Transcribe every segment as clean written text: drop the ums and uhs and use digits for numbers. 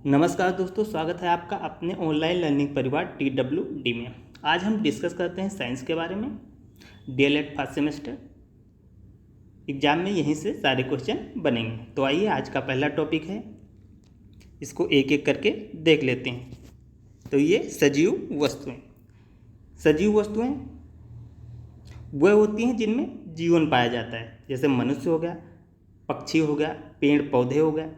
नमस्कार दोस्तों, स्वागत है आपका अपने ऑनलाइन लर्निंग परिवार TWD में। आज हम डिस्कस करते हैं साइंस के बारे में। DLED फर्स्ट सेमेस्टर एग्जाम में यहीं से सारे क्वेश्चन बनेंगे। तो आइए, आज का पहला टॉपिक है, इसको एक एक करके देख लेते हैं। तो ये सजीव वस्तुएं। सजीव वस्तुएं वह होती हैं जिनमें जीवन पाया जाता है, जैसे मनुष्य हो गया, पक्षी हो गया, पेड़ पौधे हो गया।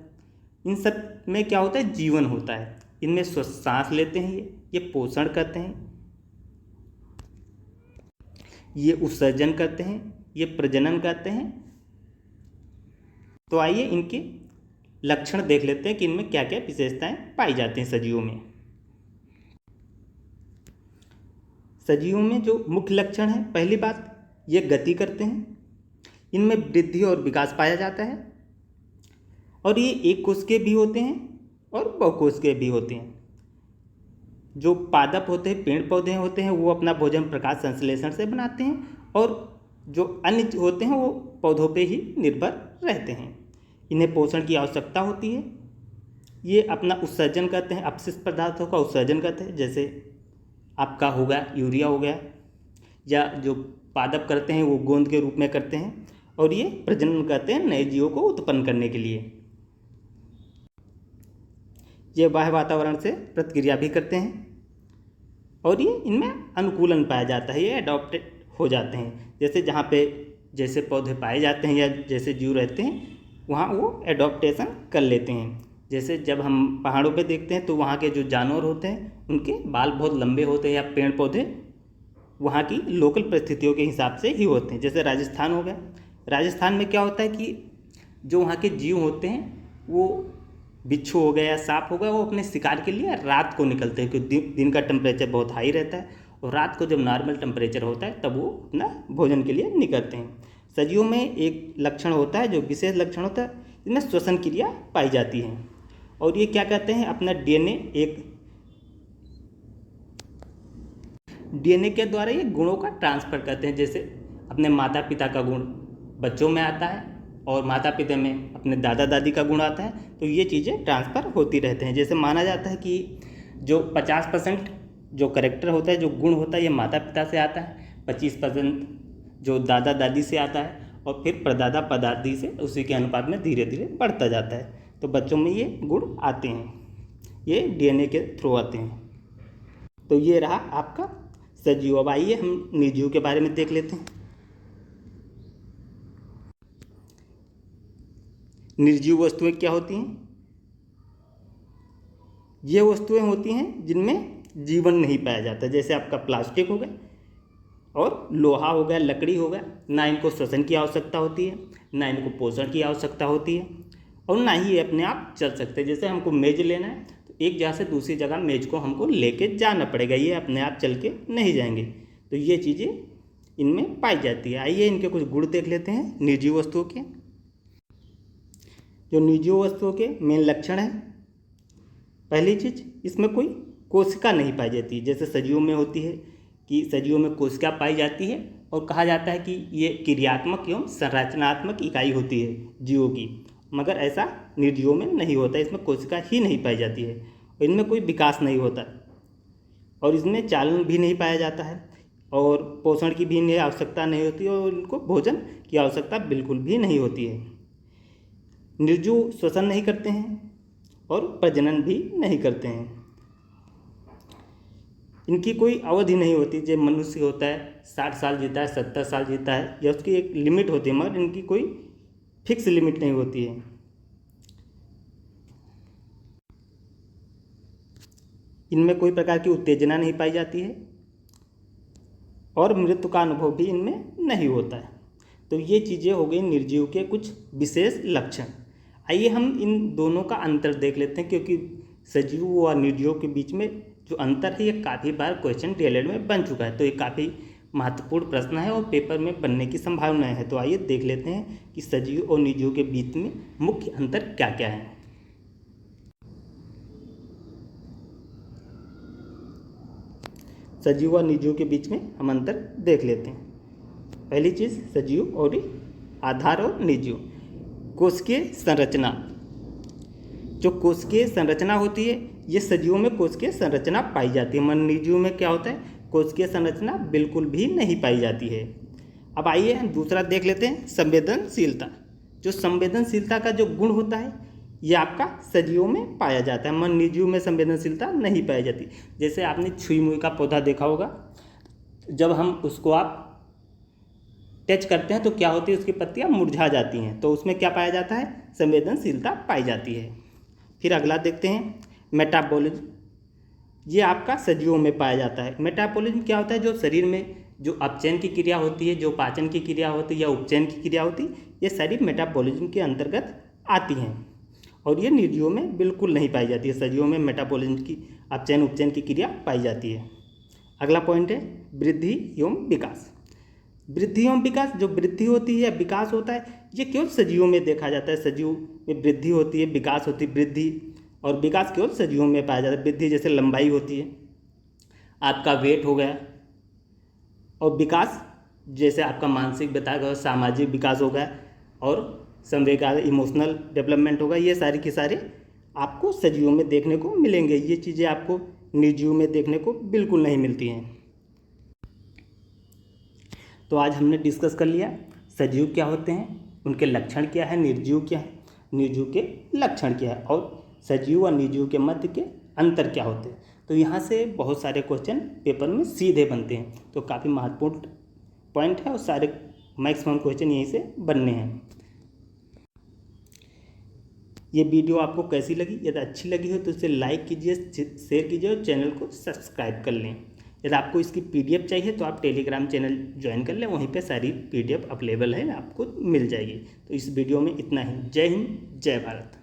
इन सब में क्या होता है? जीवन होता है। इनमें सांस लेते हैं, ये पोषण करते हैं, ये उत्सर्जन करते हैं, ये प्रजनन करते हैं। तो आइए इनके लक्षण देख लेते हैं कि इनमें क्या क्या विशेषताएं पाई जाती हैं सजीवों में। सजीवों में जो मुख्य लक्षण है, पहली बात, ये गति करते हैं। इनमें वृद्धि और विकास पाया जाता है, और ये एक कोशिकीय भी होते हैं और बहुकोशिकीय भी होते हैं। जो पादप होते हैं, पेड़ पौधे होते हैं, वो अपना भोजन प्रकाश संश्लेषण से बनाते हैं, और जो अन्य होते हैं वो पौधों पे ही निर्भर रहते हैं। इन्हें पोषण की आवश्यकता होती है। ये अपना उत्सर्जन करते हैं, अपशिष्ट पदार्थों का उत्सर्जन करते हैं, जैसे आपका हो गया यूरिया हो गया, या जो पादप करते हैं वो गोंद के रूप में करते हैं। और ये प्रजनन करते हैं नए जीवों को उत्पन्न करने के लिए। ये बाह्य वातावरण से प्रतिक्रिया भी करते हैं, और ये इनमें अनुकूलन पाया जाता है, ये अडॉप्टेड हो जाते हैं। जैसे जहाँ पे जैसे पौधे पाए जाते हैं या जैसे जीव रहते हैं, वहाँ वो एडॉप्टेशन कर लेते हैं। जैसे जब हम पहाड़ों पे देखते हैं तो वहाँ के जो जानवर होते हैं उनके बाल बहुत लंबे होते हैं, या पेड़ पौधे वहाँ की लोकल परिस्थितियों के हिसाब से ही होते हैं। जैसे राजस्थान हो गया, राजस्थान में क्या होता है कि जो वहाँ के जीव होते हैं, वो बिच्छू हो गया या सांप हो गया, वो अपने शिकार के लिए रात को निकलते हैं, क्योंकि दिन का टेम्परेचर बहुत हाई रहता है, और रात को जब नॉर्मल टेम्परेचर होता है तब वो अपना भोजन के लिए निकलते हैं। सजीवों में एक लक्षण होता है, जो विशेष लक्षण होता है, इसमें श्वसन क्रिया पाई जाती है। और ये क्या कहते हैं, अपना DNA के द्वारा ये गुणों का ट्रांसफ़र करते हैं। जैसे अपने माता पिता का गुण बच्चों में आता है, और माता पिता में अपने दादा दादी का गुण आता है। तो ये चीज़ें ट्रांसफ़र होती रहते हैं। जैसे माना जाता है कि जो 50% जो करेक्टर होता है, जो गुण होता है, ये माता पिता से आता है, 25% जो दादा दादी से आता है, और फिर परदादा परदादी से उसी के अनुपात में धीरे धीरे बढ़ता जाता है। तो बच्चों में ये गुण आते हैं, ये DNA के थ्रू आते हैं। तो ये रहा आपका सजीव। अब आइए हम निर्जीव के बारे में देख लेते हैं। निर्जीव वस्तुएं क्या होती हैं? ये वस्तुएं होती हैं जिनमें जीवन नहीं पाया जाता। जैसे आपका प्लास्टिक हो गया, और लोहा हो गया, लकड़ी हो गया। ना इनको श्वसन की आवश्यकता होती है, ना इनको पोषण की आवश्यकता होती है, और ना ही ये अपने आप चल सकते। जैसे हमको मेज लेना है, तो एक जगह से दूसरी जगह मेज को हमको लेके जाना पड़ेगा, ये अपने आप चल के नहीं जाएंगे। तो ये चीज़ें इनमें पाई जाती है। आइए इनके कुछ गुण देख लेते हैं निर्जीव वस्तुओं के। जो निर्जीव वस्तुओं के मेन लक्षण है, पहली चीज़, इसमें कोई कोशिका नहीं पाई जाती। जैसे सजीवों में होती है कि सजीवों में कोशिका पाई जाती है, और कहा जाता है कि ये क्रियात्मक एवं संरचनात्मक इकाई होती है जीवों की, मगर ऐसा निर्जीवों में नहीं होता। इसमें कोशिका ही नहीं पाई जाती है, और इनमें कोई विकास नहीं होता, और इसमें चालन भी नहीं पाया जाता है, और पोषण की भी आवश्यकता नहीं होती, और इनको भोजन की आवश्यकता बिल्कुल भी नहीं होती है। निर्जीव श्वसन नहीं करते हैं, और प्रजनन भी नहीं करते हैं। इनकी कोई अवधि नहीं होती। जो मनुष्य होता है 60 साल जीता है, 70 साल जीता है, या उसकी एक लिमिट होती है, मगर इनकी कोई फिक्स लिमिट नहीं होती है। इनमें कोई प्रकार की उत्तेजना नहीं पाई जाती है, और मृत्यु का अनुभव भी इनमें नहीं होता है। तो ये चीज़ें हो गई निर्जीव के कुछ विशेष लक्षण। आइए हम इन दोनों का अंतर देख लेते हैं, क्योंकि सजीव और निर्जीव के बीच में जो अंतर है, ये काफ़ी बार क्वेश्चन DLED में बन चुका है। तो ये काफ़ी महत्वपूर्ण प्रश्न है, और पेपर में बनने की संभावनाएं है। तो आइए देख लेते हैं कि सजीव और निर्जीव के बीच में मुख्य अंतर क्या क्या है। सजीव और निर्जीव के बीच में हम अंतर देख लेते हैं। पहली चीज़, सजीव और आधार और निर्जीव। कोशिकीय संरचना। जो कोशिकीय संरचना होती है ये सजीवों में कोशिकीय संरचना पाई जाती है, वन्य निर्जीव में क्या होता है, कोशिकीय संरचना बिल्कुल भी नहीं पाई जाती है। अब आइए दूसरा देख लेते हैं, संवेदनशीलता। जो संवेदनशीलता का जो गुण होता है ये आपका सजीवों में पाया जाता है, वन्य निर्जीव में संवेदनशीलता नहीं पाई जाती। जैसे आपने छुई मुई का पौधा देखा होगा, जब हम उसको आप टच करते हैं तो क्या होती है, उसकी पत्तियां मुरझा जाती हैं, तो उसमें क्या पाया जाता है, संवेदनशीलता पाई जाती है। फिर अगला देखते हैं मेटाबॉलिज्म। ये आपका सजीवों में पाया जाता है। मेटाबॉलिज्म क्या होता है, जो शरीर में जो अपचयन की क्रिया होती है, जो पाचन की क्रिया होती है या उपचयन की क्रिया होती है, ये सारी मेटाबॉलिज्म के अंतर्गत आती हैं और ये निर्जीवों में बिल्कुल नहीं पाई जाती है। सजीवों में मेटाबॉलिज्म की अपचयन उपचयन की क्रिया पाई जाती है। अगला पॉइंट है वृद्धि एवं विकास। वृद्धि एवं विकास, जो वृद्धि होती है, विकास होता है, ये केवल सजीवों में देखा जाता है। सजीव में वृद्धि होती है, विकास होती है। वृद्धि और विकास केवल सजीवों में पाया जाता है। वृद्धि जैसे लंबाई होती है, आपका वेट हो गया, और विकास जैसे आपका मानसिक बताया, सामाजिक विकास हो गया और संवेगात्मक इमोशनल डेवलपमेंट होगा। ये सारे के सारे आपको सजीवों में देखने को मिलेंगे। ये चीज़ें आपको निर्जीव में देखने को बिल्कुल नहीं मिलती हैं। तो आज हमने डिस्कस कर लिया सजीव क्या होते हैं, उनके लक्षण क्या है, निर्जीव क्या है, निर्जीव के लक्षण क्या है, और सजीव और निर्जीव के मध्य के अंतर क्या होते हैं। तो यहाँ से बहुत सारे क्वेश्चन पेपर में सीधे बनते हैं, तो काफ़ी महत्वपूर्ण पॉइंट है और सारे मैक्सिमम क्वेश्चन यहीं से बनने हैं। ये वीडियो आपको कैसी लगी? यदि अच्छी लगी हो तो इसे लाइक कीजिए, शेयर कीजिए और चैनल को सब्सक्राइब कर लें। यदि आपको इसकी PDF चाहिए तो आप टेलीग्राम चैनल ज्वाइन कर लें, वहीं पे सारी PDF अवेलेबल है, आपको मिल जाएगी। तो इस वीडियो में इतना ही। जय हिंद, जय भारत।